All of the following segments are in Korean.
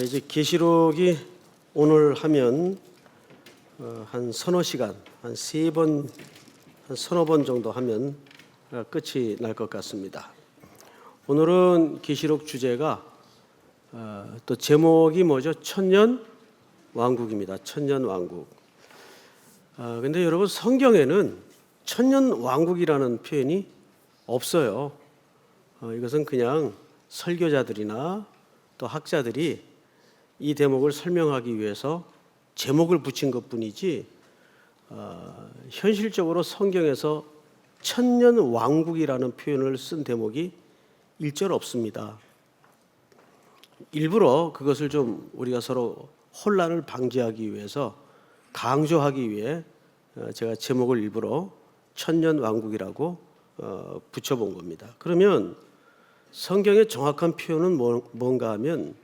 이제 계시록이 오늘 하면 한 서너 시간, 한 세 번, 한 서너 번 정도 하면 끝이 날 것 같습니다. 오늘은 계시록 주제가 또 제목이 뭐죠? 천년 왕국입니다. 천년 왕국. 근데 여러분 성경에는 천년 왕국이라는 표현이 없어요. 이것은 그냥 설교자들이나 또 학자들이 이 대목을 설명하기 위해서 제목을 붙인 것뿐이지 현실적으로 성경에서 천년 왕국이라는 표현을 쓴 대목이 일절 없습니다. 일부러 그것을 좀 우리가 서로 혼란을 방지하기 위해서 강조하기 위해 제가 제목을 일부러 천년 왕국이라고 붙여본 겁니다. 그러면 성경의 정확한 표현은 뭔가 하면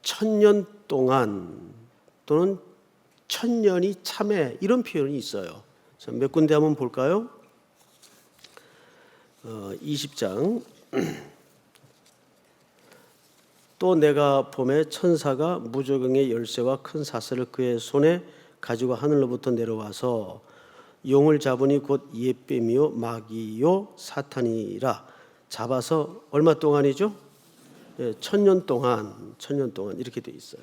천년 동안 또는 천년이 참해 이런 표현이 있어요. 몇 군데 한번 볼까요? 20장 또 내가 봄에 천사가 무저갱의 열쇠와 큰 사슬을 그의 손에 가지고 하늘로부터 내려와서 용을 잡으니 곧 옛뱀이요 마귀요 사탄이라 잡아서 얼마 동안이죠? 천년 동안 이렇게 돼 있어요.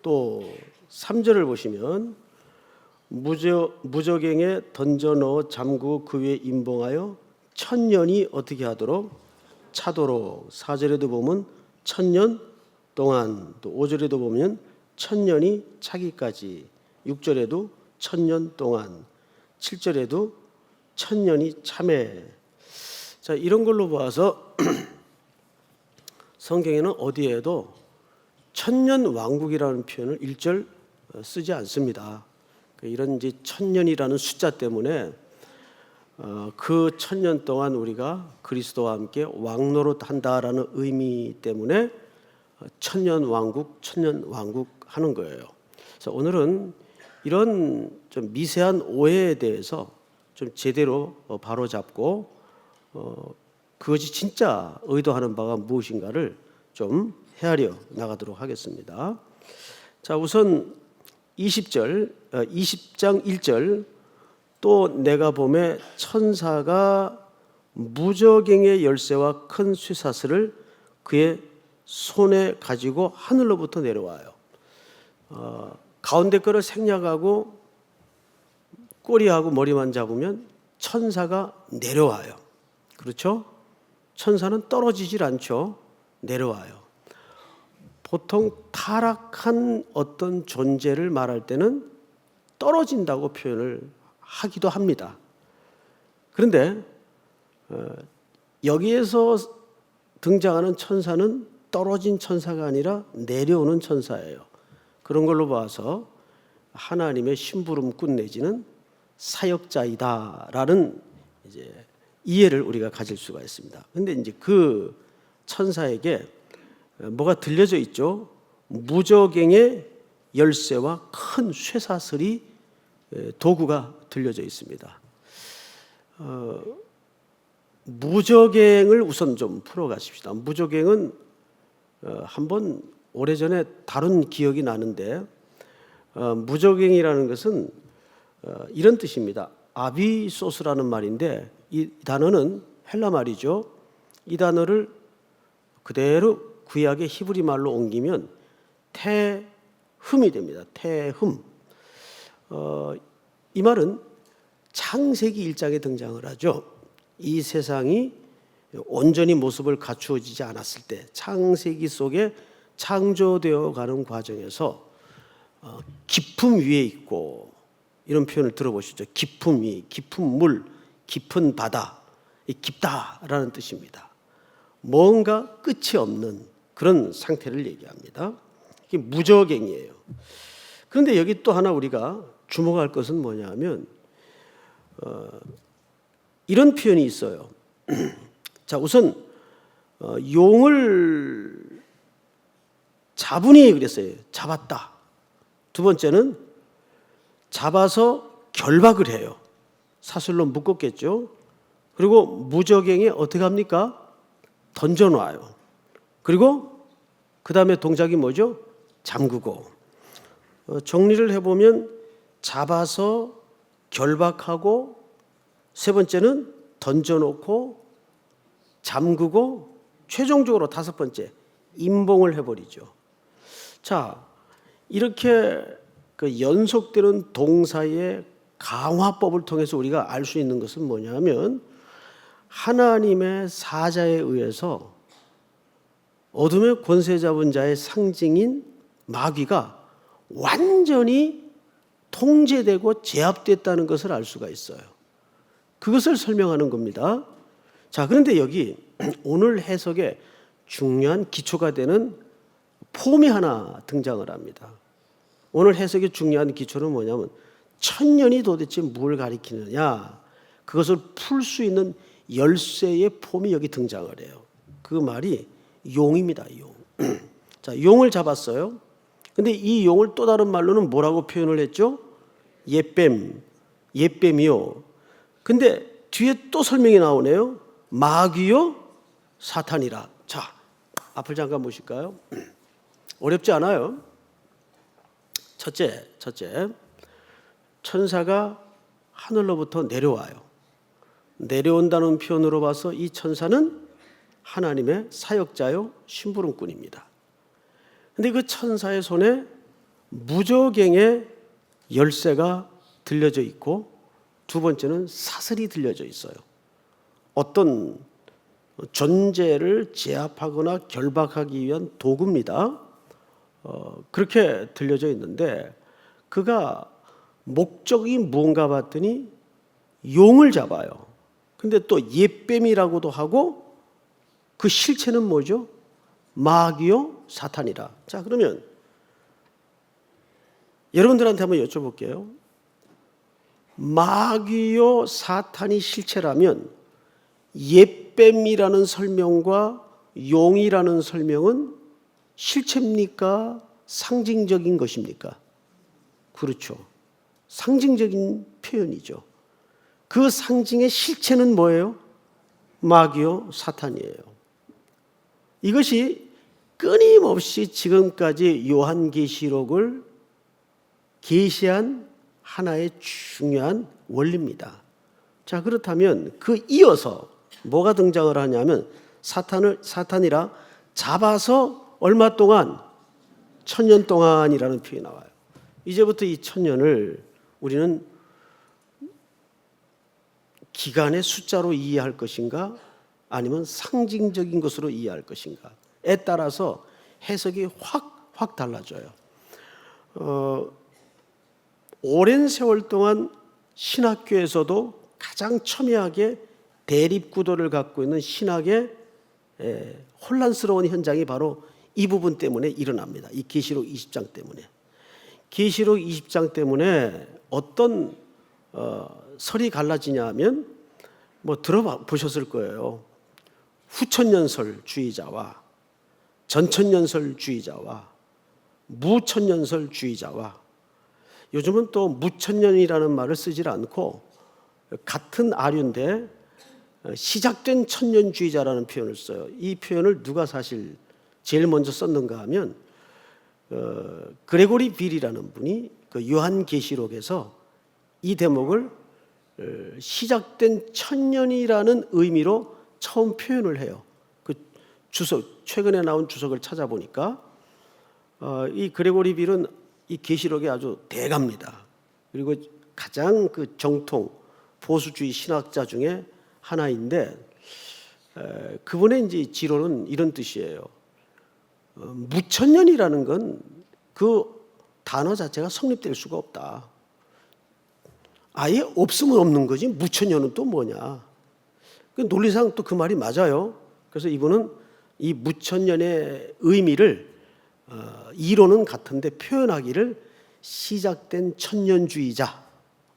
또 3절을 보시면 무저갱에 던져 넣어 잠그고 그 위에 임봉하여 천년이 어떻게 하도록 차도록. 4절에도 보면 천년 동안, 또 5절에도 보면 천년이 차기까지, 6절에도 천년 동안, 7절에도 천년이 참해. 자, 이런 걸로 봐서 성경에는 어디에도 천년 왕국이라는 표현을 일절 쓰지 않습니다. 이런 이제 천년이라는 숫자 때문에 그 천년 동안 우리가 그리스도와 함께 왕노릇 한다라는 의미 때문에 천년 왕국 하는 거예요. 그래서 오늘은 이런 좀 미세한 오해에 대해서 좀 제대로 바로잡고 그것이 진짜 의도하는 바가 무엇인가를 좀 헤아려 나가도록 하겠습니다. 자, 우선 20장 1절 또 내가 봄에 천사가 무저갱의 열쇠와 큰 쇠사슬을 그의 손에 가지고 하늘로부터 내려와요. 가운데 거를 생략하고 꼬리하고 머리만 잡으면 천사가 내려와요. 그렇죠? 천사는 떨어지질 않죠. 내려와요. 보통 타락한 어떤 존재를 말할 때는 떨어진다고 표현을 하기도 합니다. 그런데 여기에서 등장하는 천사는 떨어진 천사가 아니라 내려오는 천사예요. 그런 걸로 봐서 하나님의 심부름꾼 내지는 사역자이다라는 이제 이해를 우리가 가질 수가 있습니다. 그런데 이제 그 천사에게 뭐가 들려져 있죠? 무저갱의 열쇠와 큰 쇠사슬이 도구가 들려져 있습니다. 무저갱을 우선 좀 풀어가십시다. 무저갱은 한번 오래전에 다룬 기억이 나는데 무저갱이라는 것은 이런 뜻입니다. 아비소스라는 말인데 이 단어는 헬라 말이죠. 이 단어를 그대로 구약의 히브리 말로 옮기면 태흠이 됩니다. 태흠. 이 말은 창세기 1장에 등장을 하죠. 이 세상이 온전히 모습을 갖추어지지 않았을 때 창세기 속에 창조되어 가는 과정에서 깊음 위에 있고 이런 표현을 들어보시죠. 깊음 위, 깊은 물, 깊은 바다, 깊다라는 뜻입니다. 뭔가 끝이 없는 그런 상태를 얘기합니다. 이게 무저갱이에요. 그런데 여기 또 하나 우리가 주목할 것은 뭐냐면 이런 표현이 있어요. 자, 우선 용을 잡으니 그랬어요. 잡았다. 두 번째는 잡아서 결박을 해요. 사슬로 묶었겠죠. 그리고 무저갱에 어떻게 합니까? 던져놔요. 그리고 그 다음에 동작이 뭐죠? 잠그고. 정리를 해보면 잡아서 결박하고, 세 번째는 던져놓고 잠그고, 최종적으로 다섯 번째 임봉을 해버리죠. 자, 이렇게 그 연속되는 동사의 강화법을 통해서 우리가 알 수 있는 것은 뭐냐면, 하나님의 사자에 의해서 어둠의 권세 잡은 자의 상징인 마귀가 완전히 통제되고 제압됐다는 것을 알 수가 있어요. 그것을 설명하는 겁니다. 자, 그런데 여기 오늘 해석에 중요한 기초가 되는 폼이 하나 등장을 합니다. 오늘 해석의 중요한 기초는 뭐냐면, 천년이 도대체 뭘 가리키느냐, 그것을 풀 수 있는 열쇠의 폼이 여기 등장을 해요. 그 말이 용입니다. 용. 자, 용을 잡았어요. 근데 이 용을 또 다른 말로는 뭐라고 표현을 했죠? 옛뱀, 옛뱀이요. 근데 뒤에 또 설명이 나오네요. 마귀요, 사탄이라. 자, 앞을 잠깐 보실까요? 어렵지 않아요. 첫째, 천사가 하늘로부터 내려와요. 내려온다는 표현으로 봐서 이 천사는 하나님의 사역자요, 심부름꾼입니다. 근데 그 천사의 손에 무저갱의 열쇠가 들려져 있고, 두 번째는 사슬이 들려져 있어요. 어떤 존재를 제압하거나 결박하기 위한 도구입니다. 그렇게 들려져 있는데, 그가 목적이 무언가 봤더니 용을 잡아요. 근데 또 옛뱀이라고도 하고, 그 실체는 뭐죠? 마귀요, 사탄이라. 자, 그러면 여러분들한테 한번 여쭤볼게요. 마귀요, 사탄이 실체라면 옛뱀이라는 설명과 용이라는 설명은 실체입니까? 상징적인 것입니까? 그렇죠. 상징적인 표현이죠. 그 상징의 실체는 뭐예요? 마귀요, 사탄이에요. 이것이 끊임없이 지금까지 요한계시록을 계시한 하나의 중요한 원리입니다. 자, 그렇다면 그 이어서 뭐가 등장을 하냐면, 사탄이라 잡아서 얼마 동안? 1000년 동안이라는 표현이 나와요. 이제부터 이 1000년을 우리는 기간의 숫자로 이해할 것인가, 아니면 상징적인 것으로 이해할 것인가에 따라서 해석이 확 달라져요. 오랜 세월 동안 신학교에서도 가장 첨예하게 대립구도를 갖고 있는 신학의 혼란스러운 현장이 바로 이 부분 때문에 일어납니다. 이 계시록 20장 때문에. 계시록 20장 때문에 어떤 설이 갈라지냐 하면, 뭐 들어보셨을 거예요. 후천년설주의자와 전천년설주의자와 무천년설주의자와, 요즘은 또 무천년이라는 말을 쓰질 않고 같은 아류인데 시작된 천년주의자라는 표현을 써요. 이 표현을 누가 사실 제일 먼저 썼는가 하면 그레고리 빌이라는 분이 그 요한계시록에서 이 대목을 시작된 천년이라는 의미로 처음 표현을 해요. 그 주석, 최근에 나온 주석을 찾아보니까 이 그레고리 빌은 이 계시록의 아주 대가입니다. 그리고 가장 그 정통 보수주의 신학자 중에 하나인데, 그분의 이제 지론은 이런 뜻이에요. 무천년이라는 건 그 단어 자체가 성립될 수가 없다. 아예 없으면 없는 거지 무천년은 또 뭐냐. 그 논리상 또 그 말이 맞아요. 그래서 이분은 이 무천년의 의미를 이론은 같은데 표현하기를 시작된 천년주의자,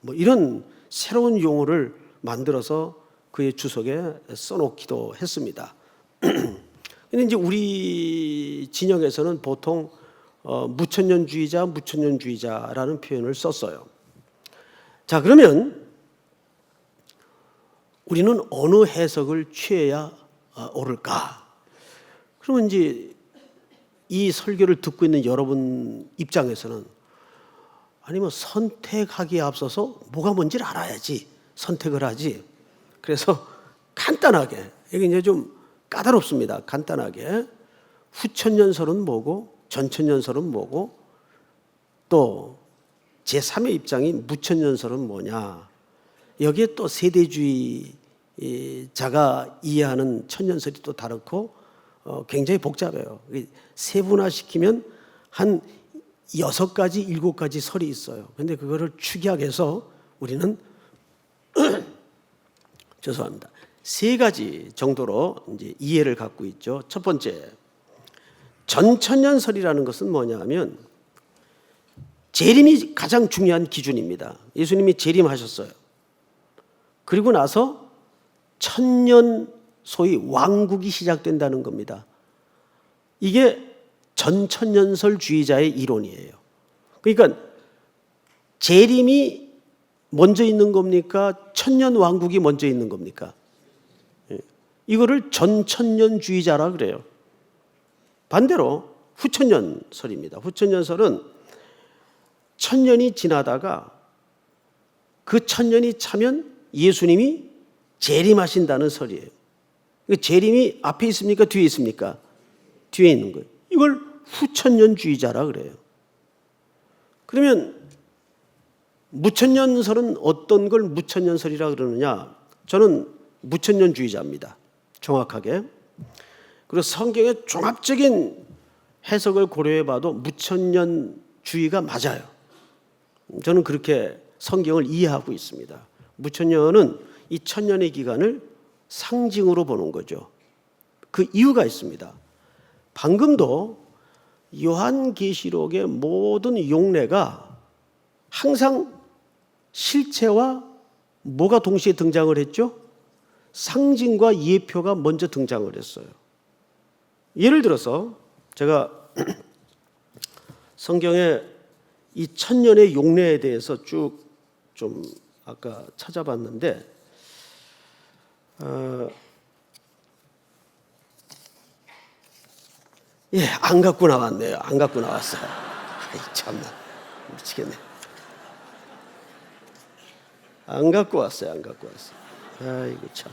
뭐 이런 새로운 용어를 만들어서 그의 주석에 써놓기도 했습니다. 근데 이제 우리 진영에서는 보통 무천년주의자라는 표현을 썼어요. 자, 그러면 우리는 어느 해석을 취해야 옳을까? 그러면 이제 이 설교를 듣고 있는 여러분 입장에서는 아니면 선택하기에 앞서서 뭐가 뭔지를 알아야지 선택을 하지. 그래서 간단하게, 이게 이제 좀 까다롭습니다. 간단하게 후천년설은 뭐고 전천년설은 뭐고 또 제3의 입장인 무천년설은 뭐냐. 여기에 또 세대주의자가 이해하는 천년설이 또 다르고 굉장히 복잡해요. 세분화시키면 한 6가지, 7가지 설이 있어요. 근데 그거를 축약해서 우리는 죄송합니다. 3가지 정도로 이제 이해를 갖고 있죠. 첫 번째, 전천년설이라는 것은 뭐냐 하면 재림이 가장 중요한 기준입니다. 예수님이 재림하셨어요. 그리고 나서 천년 소위 왕국이 시작된다는 겁니다. 이게 전천년설주의자의 이론이에요. 그러니까 재림이 먼저 있는 겁니까? 천년 왕국이 먼저 있는 겁니까? 이거를 전천년주의자라 그래요. 반대로 후천년설입니다. 후천년설은 천년이 지나다가 그 천년이 차면 예수님이 재림하신다는 설이에요. 재림이 앞에 있습니까? 뒤에 있습니까? 뒤에 있는 거예요. 이걸 후천년주의자라 그래요. 그러면 무천년설은 어떤 걸 무천년설이라 그러느냐? 저는 무천년주의자입니다. 정확하게. 그리고 성경의 종합적인 해석을 고려해 봐도 무천년주의가 맞아요. 저는 그렇게 성경을 이해하고 있습니다. 무천년은 이 천년의 기간을 상징으로 보는 거죠. 그 이유가 있습니다. 방금도 요한계시록의 모든 용례가 항상 실체와 뭐가 동시에 등장을 했죠? 상징과 예표가 먼저 등장을 했어요. 예를 들어서 제가 성경에 이 천년의 용례에 대해서 쭉 좀 아까 찾아봤는데 안 갖고 나왔네요. 안 갖고 나왔어요. 아이 참나 미치겠네. 안 갖고 왔어요. 안 갖고 왔어요. 아이고 참.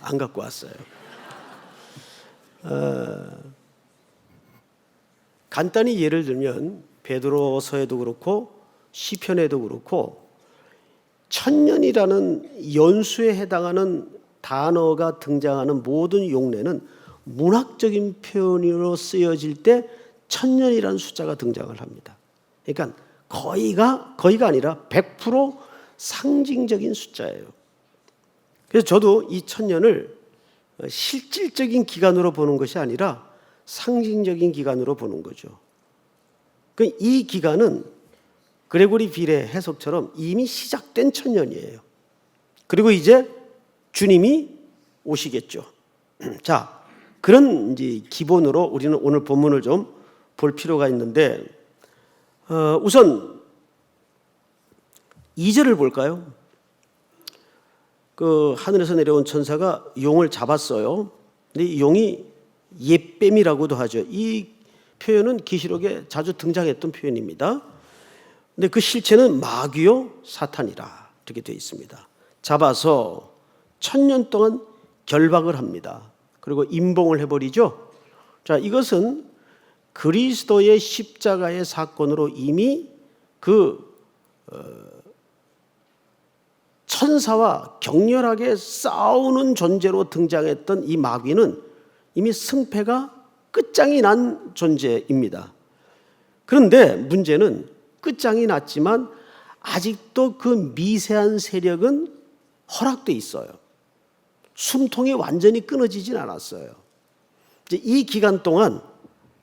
안 갖고 왔어요. 간단히 예를 들면 베드로서에도 그렇고 시편에도 그렇고 천년이라는 연수에 해당하는 단어가 등장하는 모든 용례는 문학적인 표현으로 쓰여질 때 천년이라는 숫자가 등장을 합니다. 그러니까 거의가 아니라 100% 상징적인 숫자예요. 그래서 저도 이 천년을 실질적인 기간으로 보는 것이 아니라 상징적인 기간으로 보는 거죠. 이 기간은 그레고리 빌의 해석처럼 이미 시작된 천년이에요. 그리고 이제 주님이 오시겠죠. 자, 그런 이제 기본으로 우리는 오늘 본문을 좀 볼 필요가 있는데, 우선 2절을 볼까요? 그 하늘에서 내려온 천사가 용을 잡았어요. 근데 이 용이 옛뱀이라고도 하죠. 이 표현은 계시록에 자주 등장했던 표현입니다. 근데 그 실체는 마귀요 사탄이라 이렇게 되어 있습니다. 잡아서 1000년 동안 결박을 합니다. 그리고 임봉을 해버리죠. 자, 이것은 그리스도의 십자가의 사건으로 이미 그 천사와 격렬하게 싸우는 존재로 등장했던 이 마귀는 이미 승패가 끝장이 난 존재입니다. 그런데 문제는 끝장이 났지만 아직도 그 미세한 세력은 허락돼 있어요. 숨통이 완전히 끊어지진 않았어요. 이제 이 기간 동안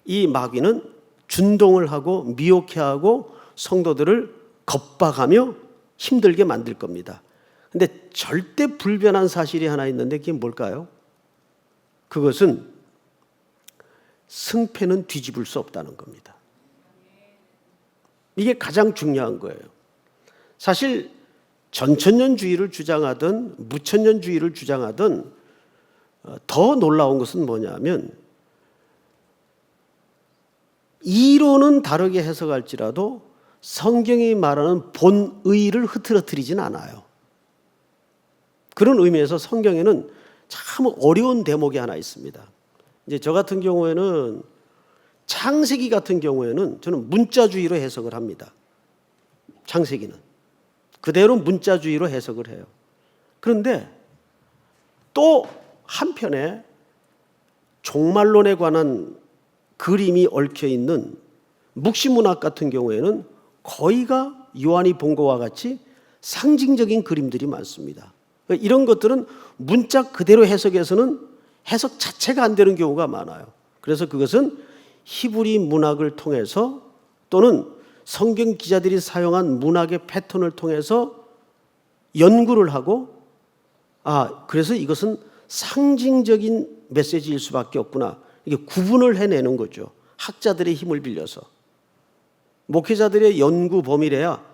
이 마귀는 준동을 하고 미혹해하고 성도들을 겁박하며 힘들게 만들 겁니다. 근데 절대 불변한 사실이 하나 있는데 그게 뭘까요? 그것은 승패는 뒤집을 수 없다는 겁니다. 이게 가장 중요한 거예요. 사실 전천년주의를 주장하든 무천년주의를 주장하든 더 놀라운 것은 뭐냐면 이론은 다르게 해석할지라도 성경이 말하는 본의를 흐트러뜨리진 않아요. 그런 의미에서 성경에는 참 어려운 대목이 하나 있습니다. 이제 저 같은 경우에는 창세기 같은 경우에는 저는 문자주의로 해석을 합니다. 창세기는 그대로 문자주의로 해석을 해요. 그런데 또 한편에 종말론에 관한 그림이 얽혀 있는 묵시문학 같은 경우에는 거의가 요한이 본 것과 같이 상징적인 그림들이 많습니다. 이런 것들은 문자 그대로 해석해서는 해석 자체가 안 되는 경우가 많아요. 그래서 그것은 히브리 문학을 통해서 또는 성경 기자들이 사용한 문학의 패턴을 통해서 연구를 하고 그래서 이것은 상징적인 메시지일 수밖에 없구나. 이게 구분을 해내는 거죠. 학자들의 힘을 빌려서. 목회자들의 연구 범위래야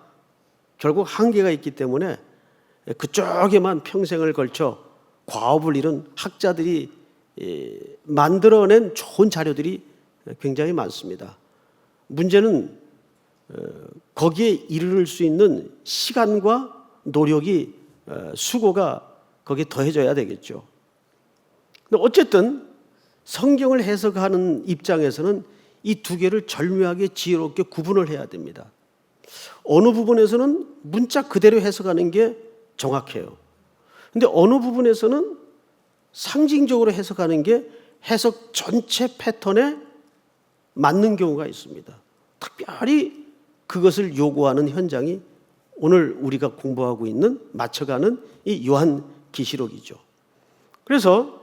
결국 한계가 있기 때문에 그쪽에만 평생을 걸쳐 과업을 이룬 학자들이 만들어낸 좋은 자료들이 굉장히 많습니다. 문제는 거기에 이르를 수 있는 시간과 노력이 수고가 거기에 더해져야 되겠죠. 근데 어쨌든 성경을 해석하는 입장에서는 이 두 개를 절묘하게 지혜롭게 구분을 해야 됩니다. 어느 부분에서는 문자 그대로 해석하는 게 정확해요. 근데 어느 부분에서는 상징적으로 해석하는 게 해석 전체 패턴에 맞는 경우가 있습니다. 특별히 그것을 요구하는 현장이 오늘 우리가 공부하고 있는 맞춰가는 이 요한계시록이죠. 그래서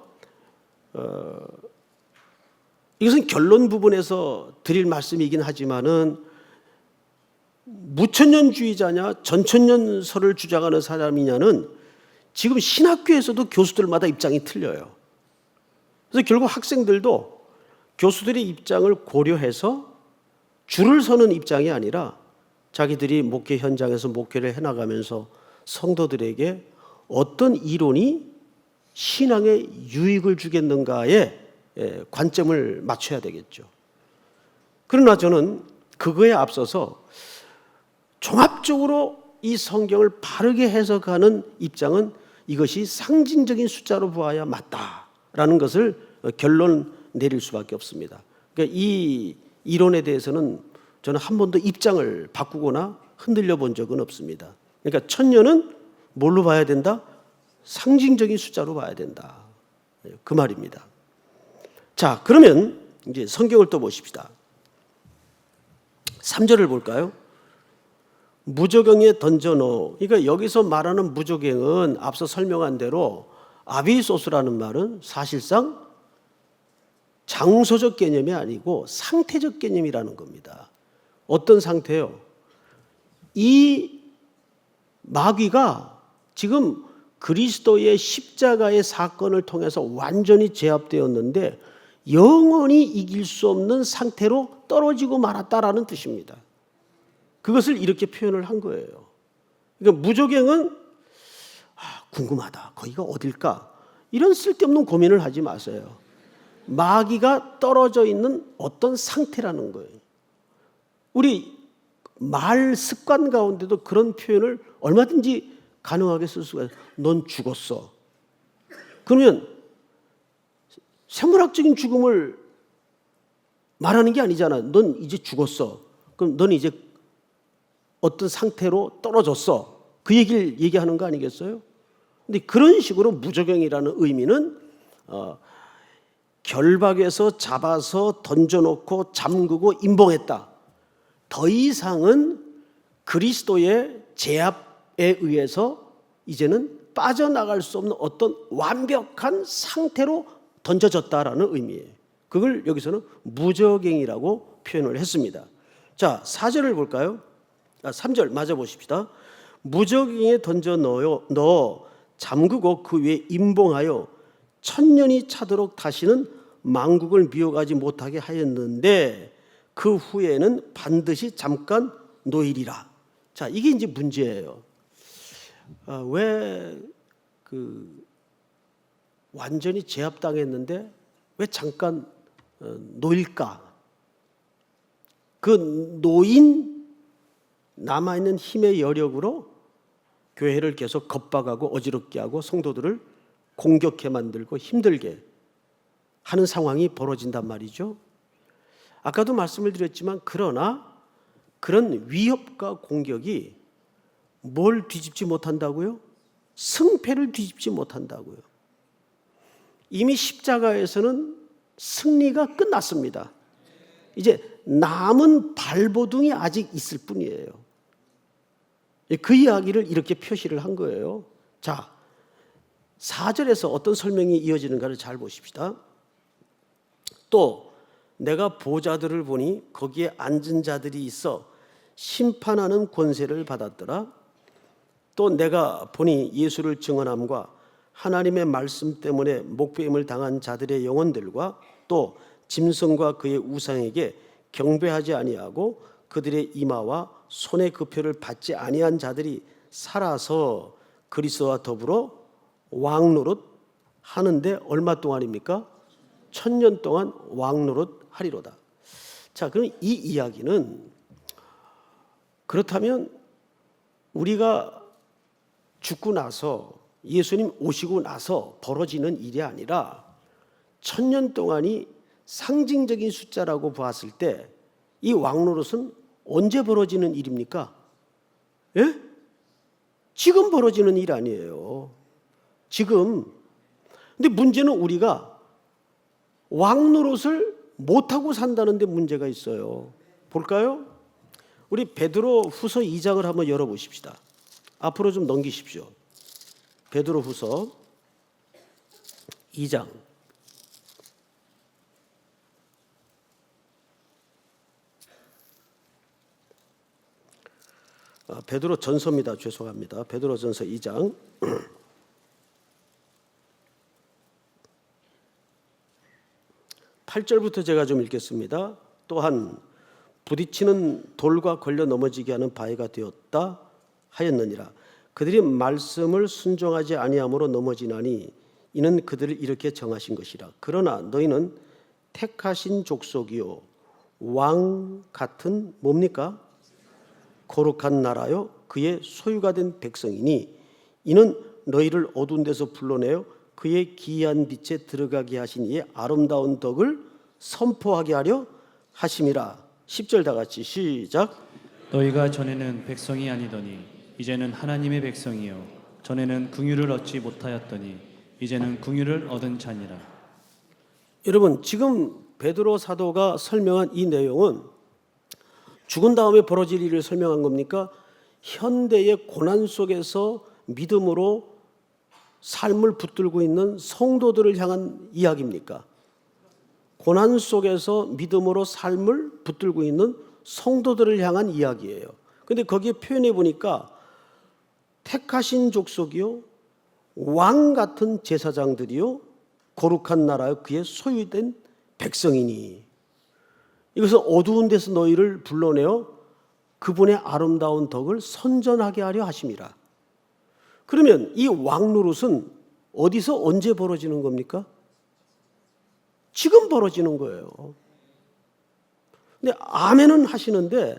이것은 결론 부분에서 드릴 말씀이긴 하지만은 무천년주의자냐 전천년설을 주장하는 사람이냐는 지금 신학교에서도 교수들마다 입장이 틀려요. 그래서 결국 학생들도 교수들의 입장을 고려해서 줄을 서는 입장이 아니라 자기들이 목회 현장에서 목회를 해나가면서 성도들에게 어떤 이론이 신앙에 유익을 주겠는가에 관점을 맞춰야 되겠죠. 그러나 저는 그거에 앞서서 종합적으로 이 성경을 바르게 해석하는 입장은 이것이 상징적인 숫자로 보아야 맞다라는 것을 결론 내릴 수밖에 없습니다. 그러니까 이 이론에 대해서는 저는 한 번도 입장을 바꾸거나 흔들려 본 적은 없습니다. 그러니까 천년은 뭘로 봐야 된다? 상징적인 숫자로 봐야 된다. 그 말입니다. 자, 그러면 이제 성경을 또 보십시다. 3절을 볼까요? 무저갱에 던져넣어. 그러니까 여기서 말하는 무저갱은 앞서 설명한 대로 아비소스라는 말은 사실상 장소적 개념이 아니고 상태적 개념이라는 겁니다. 어떤 상태요? 이 마귀가 지금 그리스도의 십자가의 사건을 통해서 완전히 제압되었는데 영원히 이길 수 없는 상태로 떨어지고 말았다라는 뜻입니다. 그것을 이렇게 표현을 한 거예요. 그러니까 무저갱은 궁금하다. 거기가 어딜까? 이런 쓸데없는 고민을 하지 마세요. 마귀가 떨어져 있는 어떤 상태라는 거예요. 우리 말 습관 가운데도 그런 표현을 얼마든지 가능하게 쓸 수가 있어요. 넌 죽었어. 그러면 생물학적인 죽음을 말하는 게 아니잖아. 넌 이제 죽었어. 그럼 넌 이제 어떤 상태로 떨어졌어. 그 얘기를 얘기하는 거 아니겠어요? 근데 그런 식으로 무저갱이라는 의미는 결박해서 잡아서 던져놓고 잠그고 임봉했다. 더 이상은 그리스도의 제압에 의해서 이제는 빠져나갈 수 없는 어떤 완벽한 상태로 던져졌다라는 의미예요. 그걸 여기서는 무저갱이라고 표현을 했습니다. 자, 4절을 볼까요? 3절 맞아 보십시다. 무저갱에 던져 넣어 잠그고 그 위에 임봉하여 천년이 차도록 다시는 만국을 미워하지 못하게 하였는데 그 후에는 반드시 잠깐 놓이리라. 자, 이게 이제 문제예요. 왜 완전히 제압당했는데 왜 잠깐 놓일까? 그 놓인 남아있는 힘의 여력으로 교회를 계속 겁박하고 어지럽게 하고 성도들을 공격해 만들고 힘들게 하는 상황이 벌어진단 말이죠. 아까도 말씀을 드렸지만 그러나 그런 위협과 공격이 뭘 뒤집지 못한다고요? 승패를 뒤집지 못한다고요. 이미 십자가에서는 승리가 끝났습니다. 이제 남은 발버둥이 아직 있을 뿐이에요. 그 이야기를 이렇게 표시를 한 거예요. 자, 4절에서 어떤 설명이 이어지는가를 잘 보십시다. 또 내가 보좌들을 보니 거기에 앉은 자들이 있어 심판하는 권세를 받았더라. 또 내가 보니 예수를 증언함과 하나님의 말씀 때문에 목배임을 당한 자들의 영혼들과 또 짐승과 그의 우상에게 경배하지 아니하고 그들의 이마와 손의 그 표를 받지 아니한 자들이 살아서 그리스도와 더불어 왕노릇 하는데 얼마 동안입니까? 1000년 동안 왕노릇 하리로다. 자, 그럼 이 이야기는 그렇다면 우리가 죽고 나서 예수님 오시고 나서 벌어지는 일이 아니라 1000년 동안이 상징적인 숫자라고 보았을 때 이 왕노릇은 언제 벌어지는 일입니까? 예? 지금 벌어지는 일 아니에요. 지금. 근데 문제는 우리가 왕노릇을 못하고 산다는 데 문제가 있어요. 볼까요? 우리 베드로 후서 2장을 한번 열어보십시다. 앞으로 좀 넘기십시오. 베드로 후서 2장. 베드로 전서입니다. 죄송합니다. 베드로 전서 2장. 8절부터 제가 좀 읽겠습니다. 또한 부딪히는 돌과 걸려 넘어지게 하는 바위가 되었다 하였느니라. 그들이 말씀을 순종하지 아니함으로 넘어지나니 이는 그들을 이렇게 정하신 것이라. 그러나 너희는 택하신 족속이요 왕 같은 뭡니까? 거룩한 나라요 그의 소유가 된 백성이니 이는 너희를 어두운 데서 불러내어 그의 기이한 빛에 들어가게 하신 이의 아름다운 덕을 선포하게 하려 하심이라. 10절 다 같이 시작. 너희가 전에는 백성이 아니더니 이제는 하나님의 백성이요 전에는 긍휼을 얻지 못하였더니 이제는 긍휼을 얻은 자니라. 여러분, 지금 베드로 사도가 설명한 이 내용은 죽은 다음에 벌어질 일을 설명한 겁니까? 현대의 고난 속에서 믿음으로 삶을 붙들고 있는 성도들을 향한 이야기입니까? 고난 속에서 믿음으로 삶을 붙들고 있는 성도들을 향한 이야기예요. 그런데 거기에 표현해 보니까 택하신 족속이요 왕 같은 제사장들이요 거룩한 나라요 그의 소유된 백성이니 이것은 어두운 데서 너희를 불러내어 그분의 아름다운 덕을 선전하게 하려 하심이라. 그러면 이 왕노릇은 어디서 언제 벌어지는 겁니까? 지금 벌어지는 거예요. 근데 아멘은 하시는데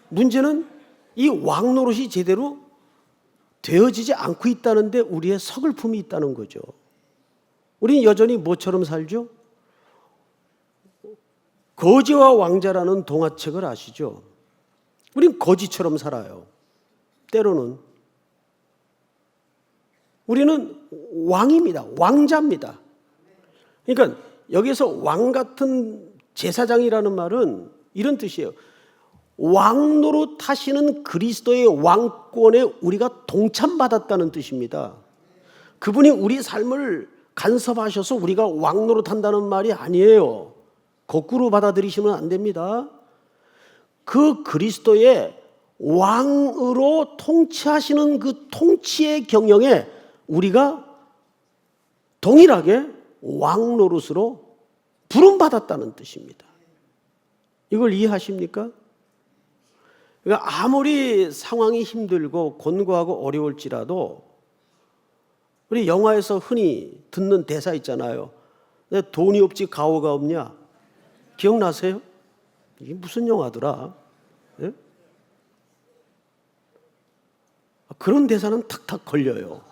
문제는 이 왕노릇이 제대로 되어지지 않고 있다는 데 우리의 서글픔이 있다는 거죠. 우리는 여전히 뭐처럼 살죠? 거지와 왕자라는 동화책을 아시죠? 우린 거지처럼 살아요. 때로는. 우리는 왕입니다. 왕자입니다. 그러니까 여기서 왕 같은 제사장이라는 말은 이런 뜻이에요. 왕노릇 하시는 그리스도의 왕권에 우리가 동참받았다는 뜻입니다. 그분이 우리 삶을 간섭하셔서 우리가 왕노릇 한다는 말이 아니에요. 거꾸로 받아들이시면 안 됩니다. 그 그리스도의 왕으로 통치하시는 그 통치의 경영에 우리가 동일하게 왕노릇으로 부름받았다는 뜻입니다. 이걸 이해하십니까? 그러니까 아무리 상황이 힘들고 곤고하고 어려울지라도 우리 영화에서 흔히 듣는 대사 있잖아요. 내 돈이 없지 가오가 없냐? 기억나세요? 이게 무슨 영화더라? 예? 그런 대사는 탁탁 걸려요.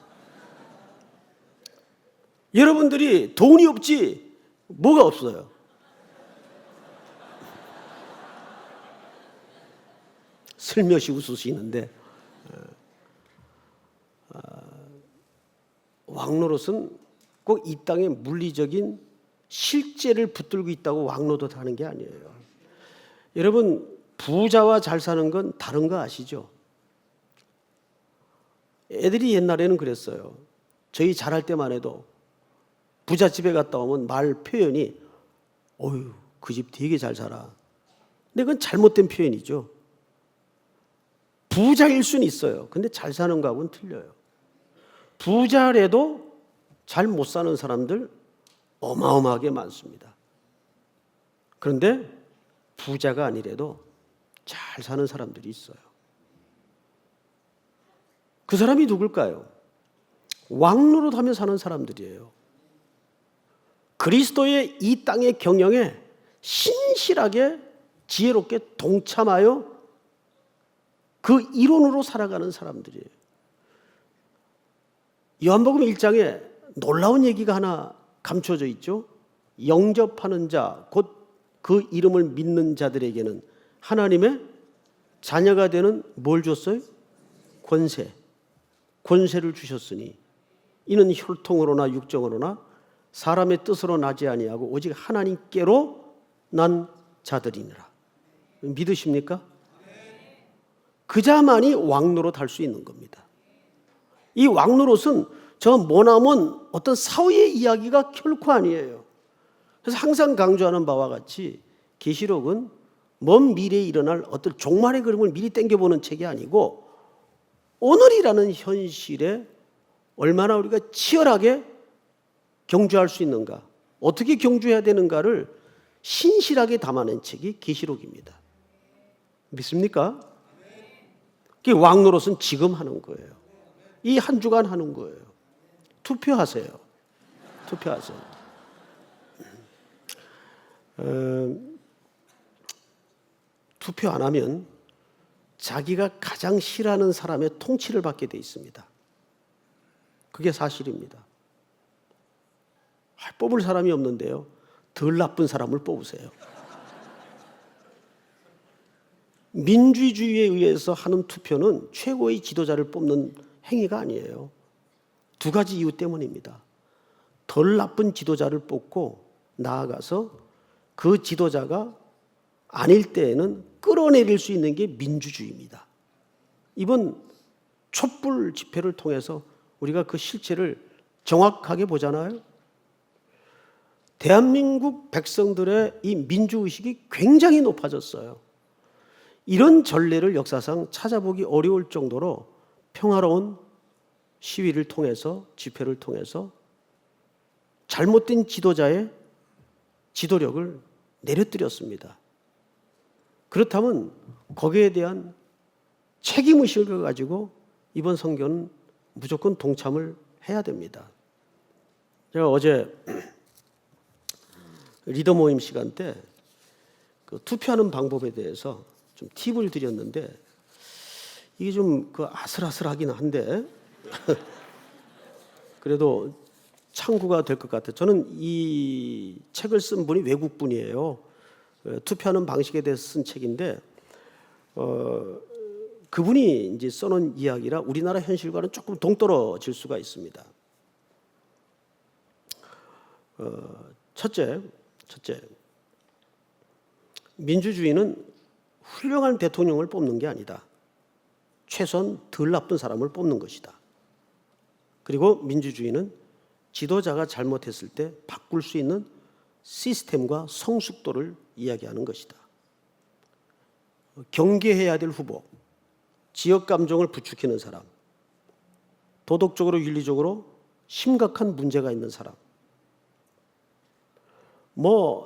여러분들이 돈이 없지 뭐가 없어요? 슬며시 웃으시는데 왕노릇은 꼭 이 땅의 물리적인 실제를 붙들고 있다고 왕노릇 하는 게 아니에요. 여러분, 부자와 잘 사는 건 다른 거 아시죠? 애들이 옛날에는 그랬어요. 저희 잘할 때만 해도 부잣집에 갔다 오면 말 표현이 어휴, 그 집 되게 잘 살아. 근데 그건 잘못된 표현이죠. 부자일 수는 있어요. 근데 잘 사는 거하고는 틀려요. 부자래도 잘 못 사는 사람들 어마어마하게 많습니다. 그런데 부자가 아니래도 잘 사는 사람들이 있어요. 그 사람이 누굴까요? 왕노릇하며 사는 사람들이에요. 그리스도의 이 땅의 경영에 신실하게 지혜롭게 동참하여 그 이론으로 살아가는 사람들이에요. 요한복음 1장에 놀라운 얘기가 하나 감춰져 있죠. 영접하는 자, 곧 그 이름을 믿는 자들에게는 하나님의 자녀가 되는 뭘 줬어요? 권세를 주셨으니 이는 혈통으로나 육정으로나 사람의 뜻으로 나지 아니하고 오직 하나님께로 난 자들이니라. 믿으십니까? 그자만이 왕노릇 할 수 있는 겁니다. 이 왕노릇은 저 머나먼 어떤 사후의 이야기가 결코 아니에요. 그래서 항상 강조하는 바와 같이 계시록은 먼 미래에 일어날 어떤 종말의 그림을 미리 땡겨보는 책이 아니고 오늘이라는 현실에 얼마나 우리가 치열하게 경주할 수 있는가, 어떻게 경주해야 되는가를 신실하게 담아낸 책이 계시록입니다. 믿습니까? 왕노릇은 지금 하는 거예요. 이 한 주간 하는 거예요. 투표하세요. 투표하세요. 투표 안 하면 자기가 가장 싫어하는 사람의 통치를 받게 돼 있습니다. 그게 사실입니다. 뽑을 사람이 없는데요. 덜 나쁜 사람을 뽑으세요. 민주주의에 의해서 하는 투표는 최고의 지도자를 뽑는 행위가 아니에요. 두 가지 이유 때문입니다. 덜 나쁜 지도자를 뽑고 나아가서 그 지도자가 아닐 때에는 끌어내릴 수 있는 게 민주주의입니다. 이번 촛불 집회를 통해서 우리가 그 실체를 정확하게 보잖아요. 대한민국 백성들의 이 민주의식이 굉장히 높아졌어요. 이런 전례를 역사상 찾아보기 어려울 정도로 평화로운 시위를 통해서, 집회를 통해서 잘못된 지도자의 지도력을 내려뜨렸습니다. 그렇다면 거기에 대한 책임의식을 가지고 이번 선거는 무조건 동참을 해야 됩니다. 제가 어제 리더 모임 시간 때 그 투표하는 방법에 대해서 좀 팁을 드렸는데 이게 좀 그 아슬아슬하긴 한데 그래도 참고가 될 것 같아요. 저는 이 책을 쓴 분이 외국 분이에요. 투표하는 방식에 대해서 쓴 책인데 그분이 이제 써놓은 이야기라 우리나라 현실과는 조금 동떨어질 수가 있습니다. 첫째, 민주주의는 훌륭한 대통령을 뽑는 게 아니다. 최소한 덜 나쁜 사람을 뽑는 것이다. 그리고 민주주의는 지도자가 잘못했을 때 바꿀 수 있는 시스템과 성숙도를 이야기하는 것이다. 경계해야 될 후보, 지역 감정을 부추기는 사람, 도덕적으로 윤리적으로 심각한 문제가 있는 사람,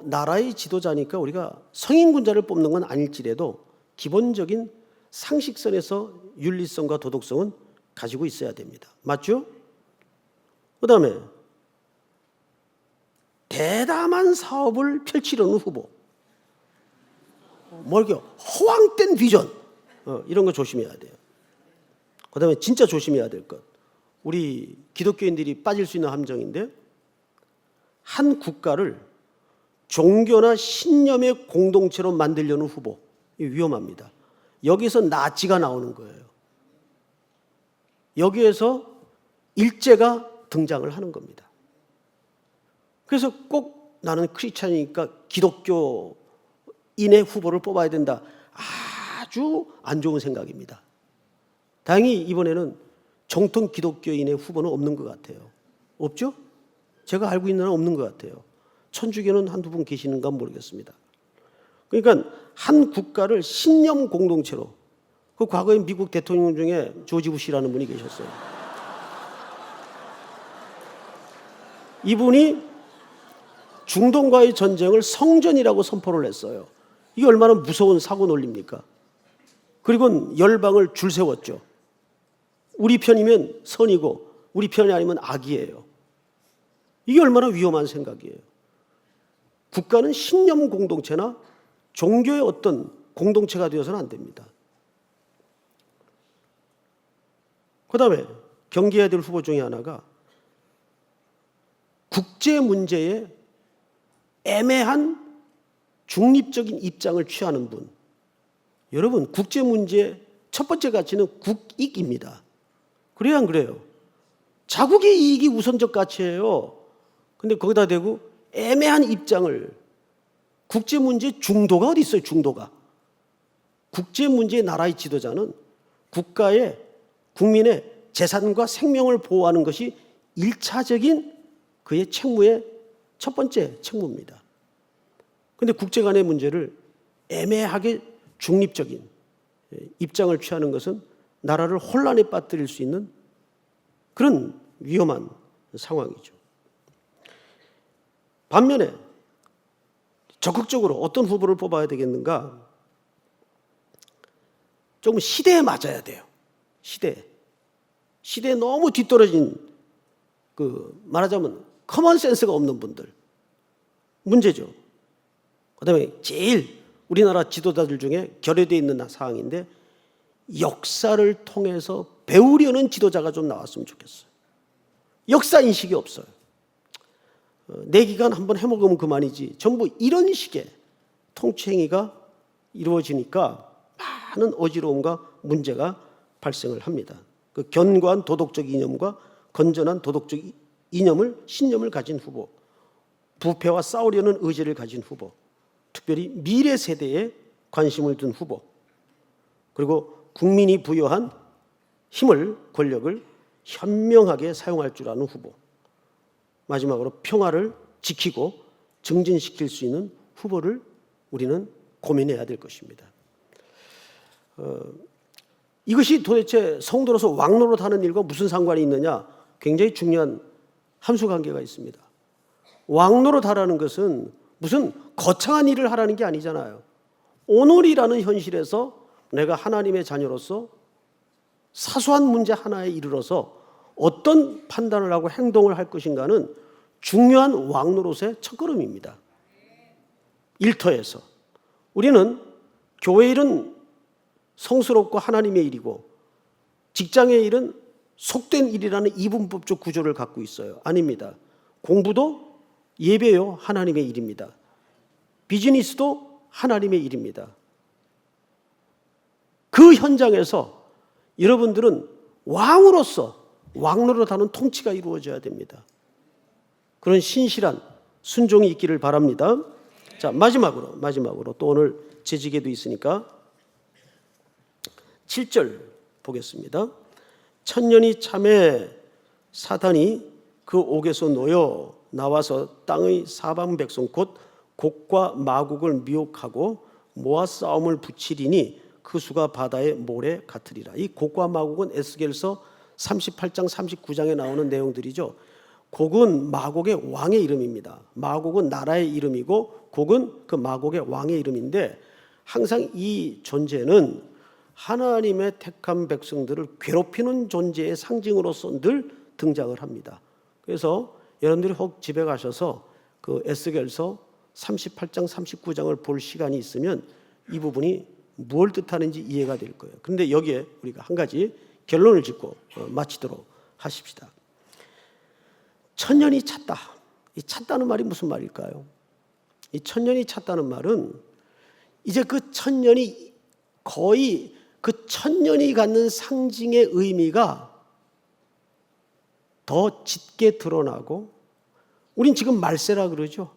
나라의 지도자니까 우리가 성인군자를 뽑는 건 아닐지라도 기본적인 상식선에서 윤리성과 도덕성은 가지고 있어야 됩니다. 맞죠? 그 다음에 대담한 사업을 펼치려는 후보, 뭐 이렇게 허황된 비전, 이런 거 조심해야 돼요. 그 다음에 진짜 조심해야 될 것, 우리 기독교인들이 빠질 수 있는 함정인데, 한 국가를 종교나 신념의 공동체로 만들려는 후보, 이거 위험합니다. 여기서 나치가 나오는 거예요. 여기에서 일제가 등장을 하는 겁니다. 그래서 꼭 나는 크리스찬이니까 기독교인의 후보를 뽑아야 된다. 아주 안 좋은 생각입니다. 다행히 이번에는 정통 기독교인의 후보는 없는 것 같아요. 없죠? 제가 알고 있는 한 없는 것 같아요. 천주교는 한두 분 계시는가 모르겠습니다. 그러니까 한 국가를 신념 공동체로, 그 과거에 미국 대통령 중에 조지 부시라는 분이 계셨어요. 이분이 중동과의 전쟁을 성전이라고 선포를 했어요. 이게 얼마나 무서운 사고 논리입니까? 그리고 열방을 줄 세웠죠. 우리 편이면 선이고 우리 편이 아니면 악이에요. 이게 얼마나 위험한 생각이에요. 국가는 신념 공동체나 종교의 어떤 공동체가 되어서는 안 됩니다. 그 다음에 경계해야 될 후보 중에 하나가 국제 문제에 애매한 중립적인 입장을 취하는 분. 여러분, 국제 문제의 첫 번째 가치는 국익입니다. 그래야 안 그래요? 자국의 이익이 우선적 가치예요. 근데 거기다 대고 애매한 입장을, 국제 문제 중도가 어디 있어요? 중도가. 국제 문제의 나라의 지도자는 국가의 국민의 재산과 생명을 보호하는 것이 1차적인 그의 책무의 첫 번째 책무입니다. 그런데 국제 간의 문제를 애매하게 중립적인 입장을 취하는 것은 나라를 혼란에 빠뜨릴 수 있는 그런 위험한 상황이죠. 반면에 적극적으로 어떤 후보를 뽑아야 되겠는가? 조금 시대에 맞아야 돼요. 시대에 너무 뒤떨어진, 말하자면 커먼 센스가 없는 분들 문제죠. 그다음에 제일 우리나라 지도자들 중에 결여되어 있는 사항인데, 역사를 통해서 배우려는 지도자가 좀 나왔으면 좋겠어요. 역사 인식이 없어요. 내 기간 한번 해먹으면 그만이지, 전부 이런 식의 통치행위가 이루어지니까 많은 어지러움과 문제가 발생을 합니다. 그 견고한 도덕적 이념과 건전한 도덕적 이념을, 신념을 가진 후보, 부패와 싸우려는 의지를 가진 후보, 특별히 미래 세대에 관심을 둔 후보, 그리고 국민이 부여한 힘을, 권력을 현명하게 사용할 줄 아는 후보, 마지막으로 평화를 지키고 증진시킬 수 있는 후보를 우리는 고민해야 될 것입니다. 이것이 도대체 성도로서 왕노릇하는 일과 무슨 상관이 있느냐? 굉장히 중요한 함수관계가 있습니다. 왕노릇하라는 것은 무슨 거창한 일을 하라는 게 아니잖아요. 오늘이라는 현실에서 내가 하나님의 자녀로서 사소한 문제 하나에 이르러서 어떤 판단을 하고 행동을 할 것인가는 중요한 왕노릇의 첫걸음입니다. 일터에서 우리는 교회 일은 성스럽고 하나님의 일이고, 직장의 일은 속된 일이라는 이분법적 구조를 갖고 있어요. 아닙니다. 공부도 예배요, 하나님의 일입니다. 비즈니스도 하나님의 일입니다. 그 현장에서 여러분들은 왕으로서 왕노릇하는 통치가 이루어져야 됩니다. 그런 신실한 순종이 있기를 바랍니다. 자, 마지막으로 또 오늘 재직에도 있으니까 7절 보겠습니다. 천년이 참에 사탄이 그 옥에서 놓여 나와서 땅의 사방 백성 곧 곡과 마곡을 미혹하고 모아 싸움을 붙이리니 그 수가 바다의 모래 같으리라. 이 곡과 마곡은 에스겔서 38장 39장에 나오는 내용들이죠. 곡은 마곡의 왕의 이름입니다. 마곡은 나라의 이름이고 곡은 그 마곡의 왕의 이름인데, 항상 이 존재는 하나님의 택한 백성들을 괴롭히는 존재의 상징으로서 늘 등장을 합니다. 그래서 여러분들이 혹 집에 가셔서 그 에스겔서 38장 39장을 볼 시간이 있으면 이 부분이 뭘 뜻하는지 이해가 될 거예요. 그런데 여기에 우리가 한 가지 결론을 짓고 마치도록 하십시다. 천년이 찼다. 이 찼다는 말이 무슨 말일까요? 이 천년이 찼다는 말은 이제 그 천년이 거의 그 천년이 갖는 상징의 의미가 더 짙게 드러나고, 우린 지금 말세라 그러죠.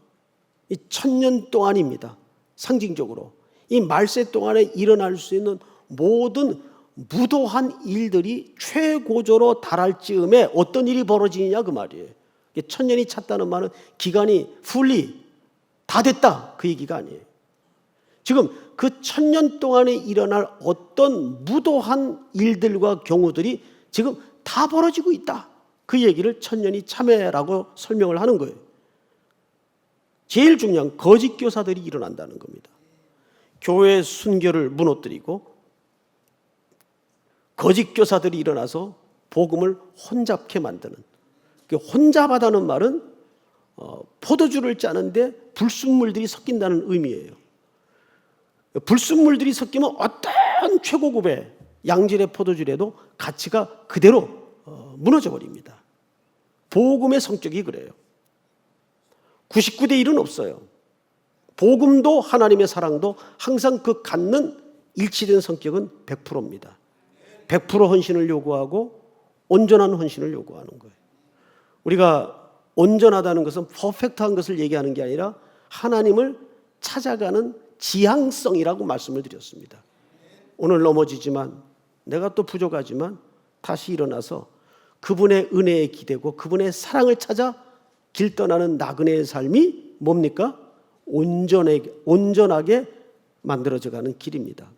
이 천년 동안입니다. 상징적으로 이 말세 동안에 일어날 수 있는 모든 무도한 일들이 최고조로 달할 즈음에 어떤 일이 벌어지느냐 그 말이에요. 천년이 찼다는 말은 기간이 fully 다 됐다 그 얘기가 아니에요. 지금 그 천년 동안에 일어날 어떤 무도한 일들과 경우들이 지금 다 벌어지고 있다. 그 얘기를 천년이 참회라고 설명을 하는 거예요. 제일 중요한 거짓 교사들이 일어난다는 겁니다. 교회의 순결을 무너뜨리고 거짓 교사들이 일어나서 복음을 혼잡게 만드는, 혼잡하다는 말은 포도주를 짜는데 불순물들이 섞인다는 의미예요. 불순물들이 섞이면 어떤 최고급의 양질의 포도주라도 가치가 그대로 무너져 버립니다. 복음의 성격이 그래요. 99대 1은 없어요. 복음도 하나님의 사랑도 항상 그 갖는 일치된 성격은 100%입니다. 100% 헌신을 요구하고 온전한 헌신을 요구하는 거예요. 우리가 온전하다는 것은 퍼펙트한 것을 얘기하는 게 아니라 하나님을 찾아가는 지향성이라고 말씀을 드렸습니다. 오늘 넘어지지만, 내가 또 부족하지만 다시 일어나서 그분의 은혜에 기대고 그분의 사랑을 찾아 길 떠나는 나그네의 삶이 뭡니까? 온전하게 만들어져가는 길입니다.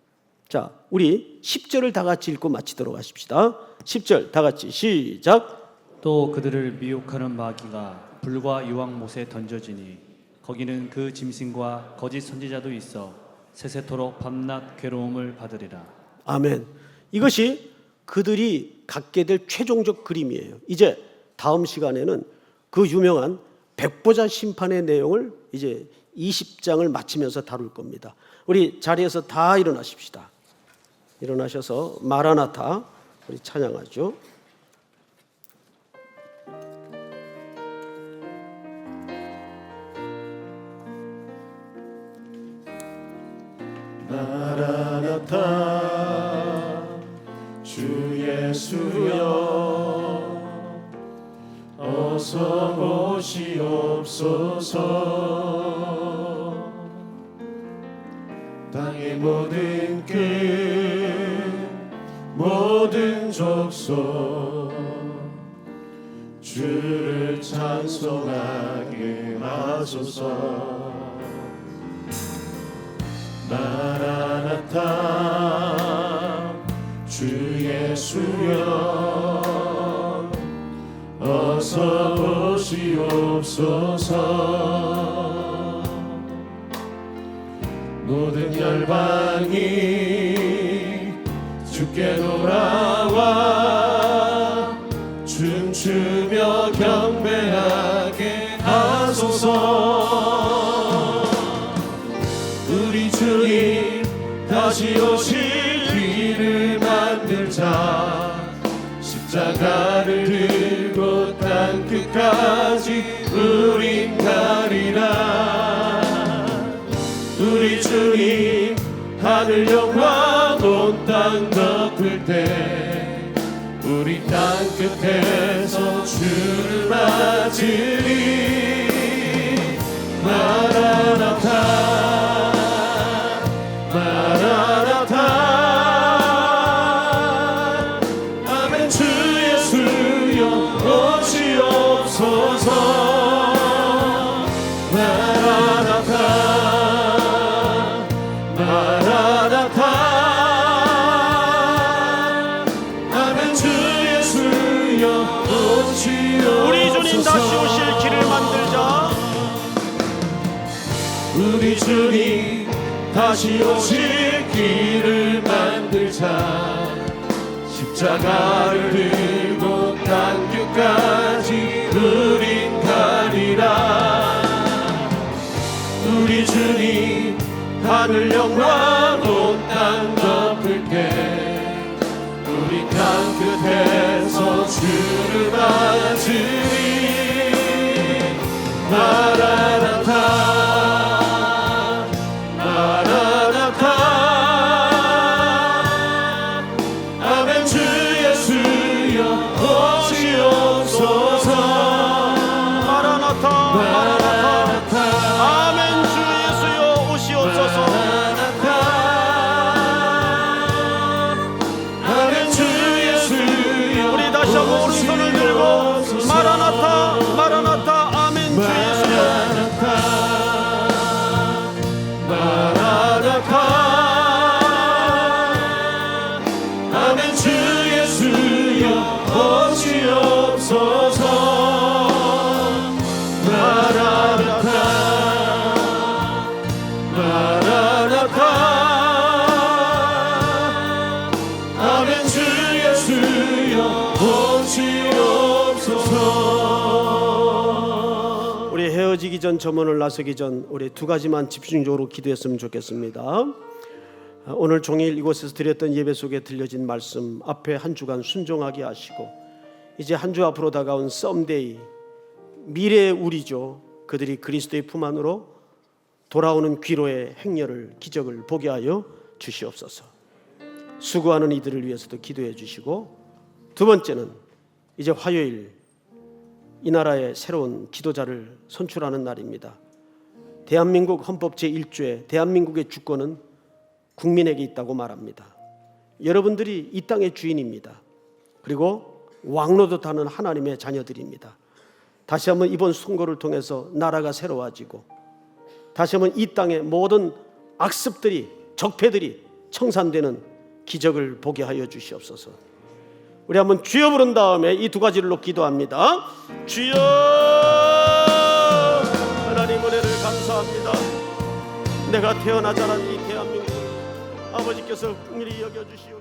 자, 우리 10절을 다 같이 읽고 마치도록 하십시다. 10절 다 같이 시작. 또 그들을 미혹하는 마귀가 불과 유황못에 던져지니 거기는 그 짐승과 거짓 선지자도 있어 세세토록 밤낮 괴로움을 받으리라. 아멘. 이것이 그들이 갖게 될 최종적 그림이에요. 이제 다음 시간에는 그 유명한 백보자 심판의 내용을 이제 20장을 마치면서 다룰 겁니다. 우리 자리에서 다 일어나십시다. 일어나셔서 마라나타 우리 찬양하죠. 마라나타 주 예수여 어서 오시옵소서. 땅의 모든 끝 모든 족속 주를 찬송하게 하소서. 마라나타 주 예수여 어서 오시옵소서. 모든 열방이 주께 돌아와 춤추며 경배하게 하소서. 우리 주님 다시 오실 길을 만들자. 십자가를 들고 땅 끝까지 우린 가리라. 우리 주님 하늘 영광 온 땅 덮을 때 우리 땅 끝에서 주를 맞으리. 마라나타 마라나타 아멘. 주 예수여 오시옵소서. 마라나타 마라나타 아멘. 주 예수여 오시옵소서. 우리 주님 다시 오실 길을 만들자. 우리 주님 다시 오실 길을 만들자. 십자가를 들고 땅 끝까지 누린 가리라. 우리 주님 하늘 영광 온 땅 덮을 때 우리 땅 끝에서 주를 맞으리. 마라나타 마라나타 아멘. 주 예수여 오시옵소서. 마라나타 마라나타 아멘. 주 예수여 오시옵소서. 아멘. 주 예수여 우리 다시 한번 오른손을 들고 마라나타 마라나타 아멘. 주 예수여 마라나타 아멘. 주 예수여 오시옵소서. 마라나타 마라나타 아멘. 주 예수여 오시옵소서. 우리 헤어지기 전 저문을 나서기 전 우리 두 가지만 집중적으로 기도했으면 좋겠습니다. 오늘 종일 이곳에서 드렸던 예배 속에 들려진 말씀 앞에 한 주간 순종하게 하시고 이제 한 주 앞으로 다가온 썸데이 미래의 우리죠. 그들이 그리스도의 품 안으로 돌아오는 귀로의 행렬을 기적을 보게 하여 주시옵소서. 수고하는 이들을 위해서도 기도해 주시고 두 번째는 이제 화요일 이 나라의 새로운 지도자를 선출하는 날입니다. 대한민국 헌법 제1조에 대한민국의 주권은 국민에게 있다고 말합니다. 여러분들이 이 땅의 주인입니다. 그리고 왕노릇하는 하나님의 자녀들입니다. 다시 한번 이번 선거를 통해서 나라가 새로워지고 다시 한번 이 땅의 모든 악습들이 적폐들이 청산되는 기적을 보게 하여 주시옵소서. 우리 한번 주여 부른 다음에 이 두 가지로 기도합니다. 주여 하나님 은혜를 감사합니다. 내가 태어나 자란 이 대한민국 아버지께서 긍휼히 여겨주시오.